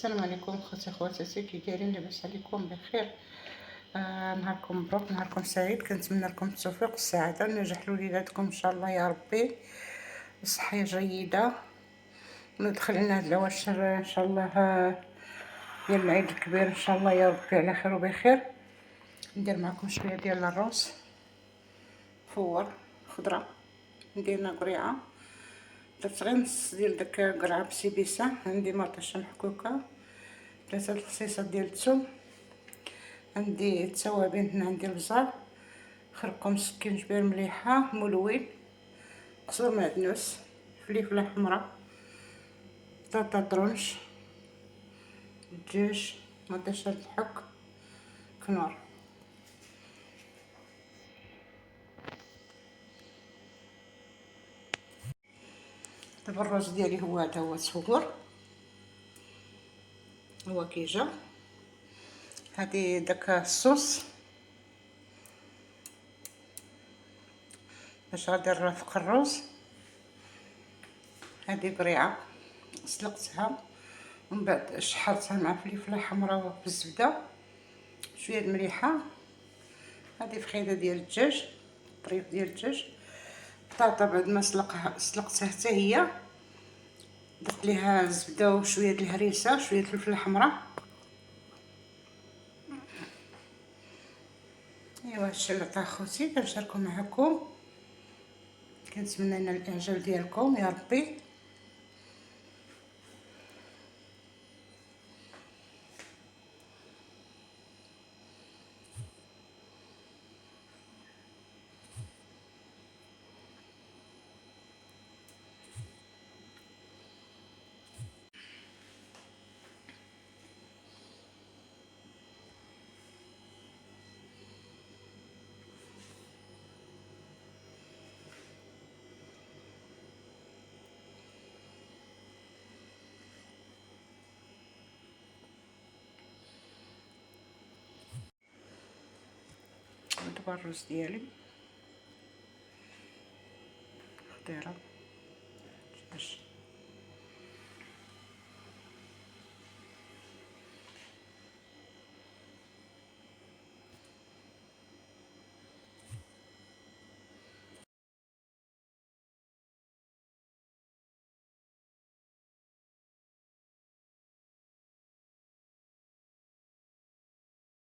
السلام عليكم خوتي خواتاتي، كي دايرين؟ لاباس عليكم؟ بخير. نهاركم مبروك، نهاركم سعيد. كنتمنى لكم التوفيق والسعاده، النجاح لوليداتكم ان شاء الله يا ربي، صحه جيده. ندخل لنا هاد العواشر ان شاء الله ديال العيد الكبير ان شاء الله يا ربي على خير وبخير. ندير معكم شويه ديال الروز فور خضره، ندير قريعه، درت غير نص ديال داك قرعه بسيبيسه. عندي مطيشه محكوكه، 3 الفصيصات ديال الثوم، عندي التوابل هنا، عندي البزار، خرقوم، سكينجبير مليحه، ملون، قزبر معدنوس، فليفله حمراء، بطاطا طرونش، دجاج، مطيشه الحك، كنور. دابا الرز ديالي هو هذا، هو تصور، هو كيجا. هادي داك الصوص باش غادي نرافق الرز. هادي قريعه سلقتها ومن بعد شحرتها مع فليفله حمراء بالزبده، شويه المليحه. هادي فخيده ديال الدجاج، طريف ديال الدجاج. بطاطا بعد ما سلقتها حتى هي، درت ليها الزبده وشويه د الهريسه، شويه الفلفله الحمراء. ايوا هادشي اللي عطاه خوتي كنشاركو معكم، كنتمنى ان الاعجاب ديالكم يا ربي. دابا الرز ديالي خضيره، دجاج،